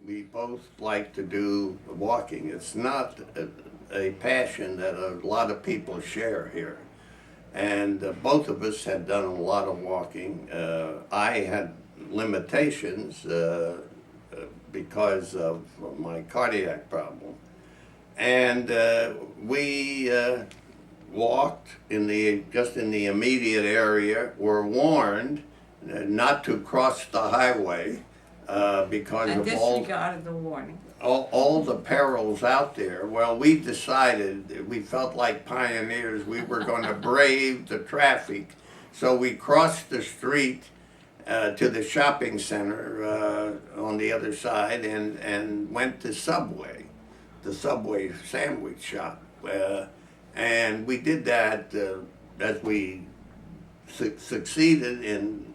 we both like to do walking. It's not a passion that a lot of people share here. And both of us had done a lot of walking. I had limitations because of my cardiac problem. And we walked just in the immediate area, were warned not to cross the highway because And of disregarded the warning. all the perils out there. Well, we decided, we felt like pioneers, we were going to brave the traffic. So we crossed the street to the shopping center on the other side and went to Subway, the Subway sandwich shop. And we did that as we succeeded in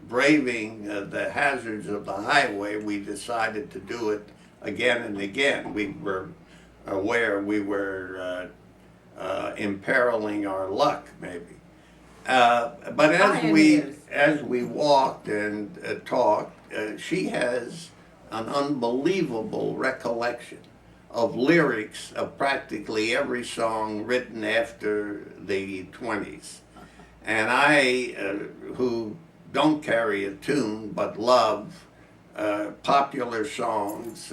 braving the hazards of the highway. We decided to do it again and again. We were aware we were imperiling our luck, maybe. But as we walked and talked, she has an unbelievable recollection of lyrics of practically every song written after the 20s. And I, who don't carry a tune but love popular songs,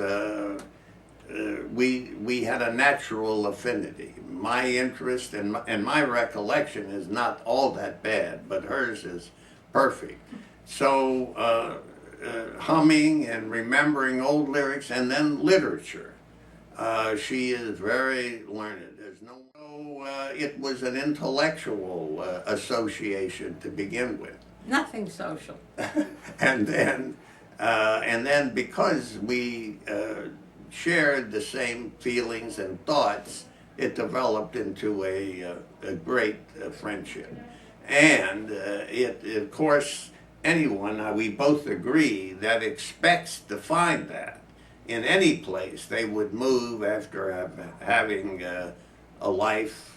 we had a natural affinity. My interest and my recollection is not all that bad, but hers is perfect. So humming and remembering old lyrics, and then literature. She is very learned. It was an intellectual association to begin with. Nothing social. and then because we shared the same feelings and thoughts, it developed into a great friendship. And of course, anyone, we both agree, that expects to find that in any place they would move after having a life.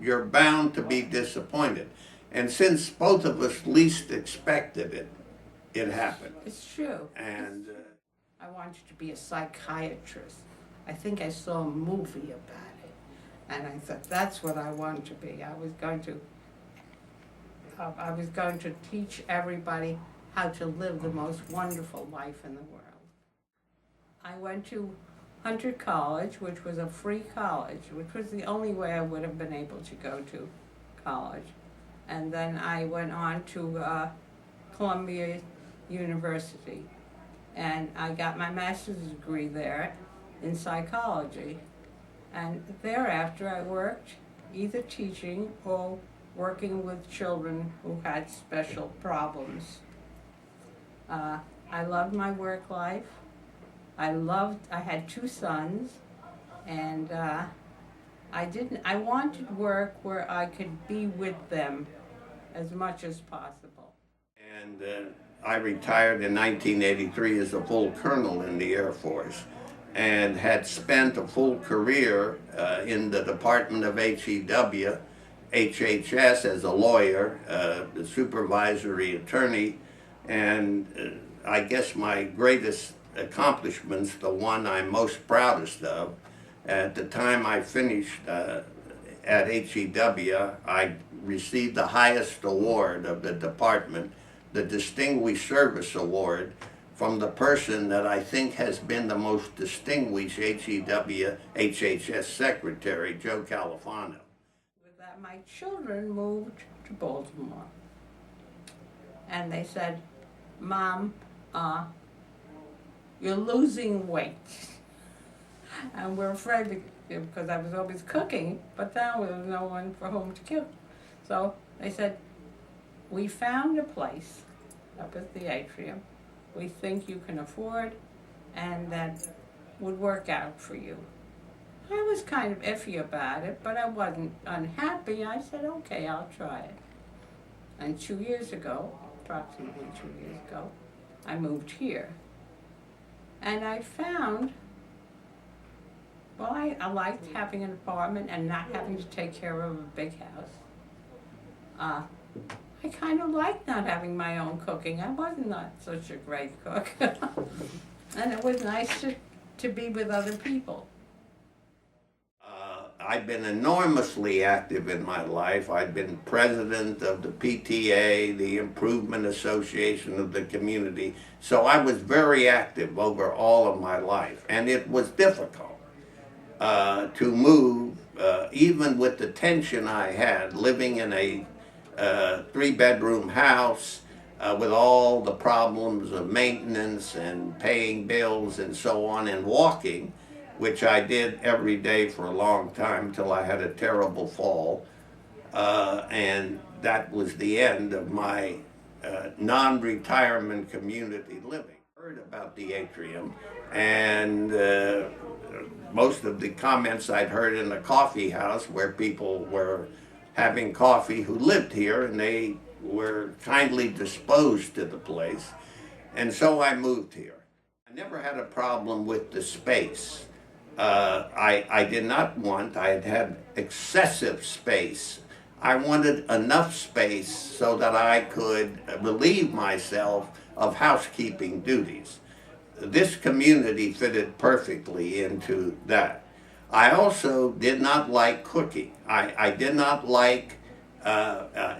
You're bound to be disappointed. And since both of us least expected it, it happened. It's true. And I wanted to be a psychiatrist. I think I saw a movie about it, and I thought that's what I wanted to be. I was going to teach everybody how to live the most wonderful life in the world. I went to Hunter College, which was a free college, which was the only way I would have been able to go to college. And then I went on to Columbia University, and I got my master's degree there in psychology. And thereafter I worked either teaching or working with children who had special problems. I loved my work life. I had 2 sons, and I wanted work where I could be with them as much as possible. And I retired in 1983 as a full colonel in the Air Force, and had spent a full career in the Department of HHS as a lawyer, the supervisory attorney, and I guess my greatest accomplishments, the one I'm most proudest of, at the time I finished at HEW, I received the highest award of the department, the Distinguished Service Award, from the person that I think has been the most distinguished HEW HHS Secretary, Joe Califano. With that, my children moved to Baltimore, and they said, "Mom, you're losing weight." And we're afraid because I was always cooking, but now there was no one for home to cook. So they said, "We found a place up at the Atrium we think you can afford and that would work out for you." I was kind of iffy about it, but I wasn't unhappy. I said, okay, I'll try it. And 2 years ago, approximately 2 years ago, I moved here. And I found, well, I liked having an apartment and not having to take care of a big house. I kind of liked not having my own cooking. I was not such a great cook. And it was nice to be with other people. I've been enormously active in my life. I've been president of the PTA, the Improvement Association of the community. So I was very active over all of my life. And it was difficult to move, even with the tension I had, living in a 3-bedroom house with all the problems of maintenance and paying bills and so on, and walking, which I did every day for a long time till I had a terrible fall. And that was the end of my non-retirement community living. I heard about the Atrium, and most of the comments I'd heard in the coffee house where people were having coffee who lived here, and they were kindly disposed to the place. And so I moved here. I never had a problem with the space. I did not want, I had excessive space. I wanted enough space so that I could relieve myself of housekeeping duties. This community fitted perfectly into that. I also did not like cooking. I did not like,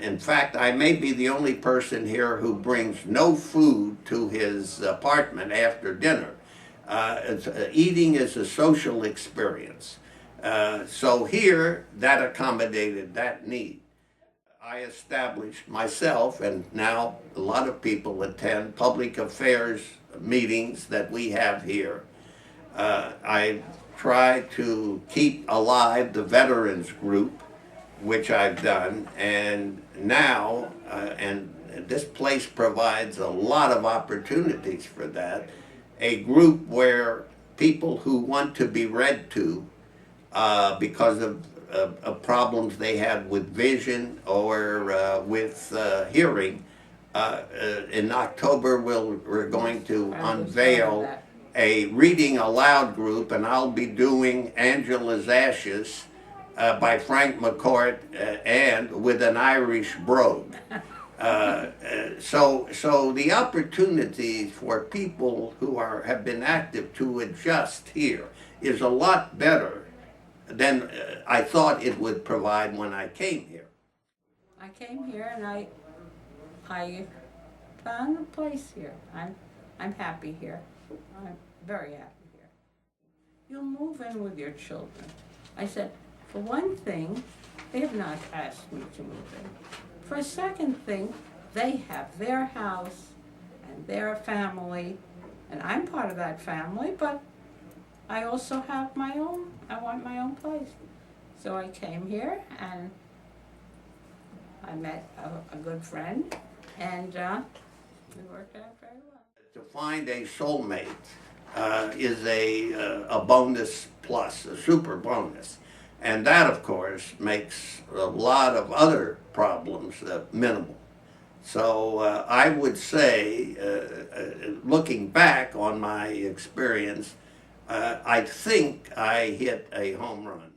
in fact, I may be the only person here who brings no food to his apartment after dinner. Eating is a social experience. So here, that accommodated that need. I established myself, and now a lot of people attend public affairs meetings that we have here. I try to keep alive the veterans group, which I've done, and now, and this place provides a lot of opportunities for that, a group where people who want to be read to because of problems they have with vision or with hearing, in October we're going to unveil a reading aloud group, and I'll be doing Angela's Ashes by Frank McCourt and with an Irish brogue. So the opportunity for people who have been active to adjust here is a lot better than I thought it would provide when I came here. I came here and I found a place here. I'm happy here. I'm very happy here. You'll move in with your children. I said, for one thing, they have not asked me to move in. For a second thing, they have their house and their family, and I'm part of that family, but I also have my own, I want my own place. So I came here and I met a good friend, and it worked out very well. To find a soulmate is a bonus plus, a super bonus. And that, of course, makes a lot of other problems minimal. So I would say, looking back on my experience, I think I hit a home run.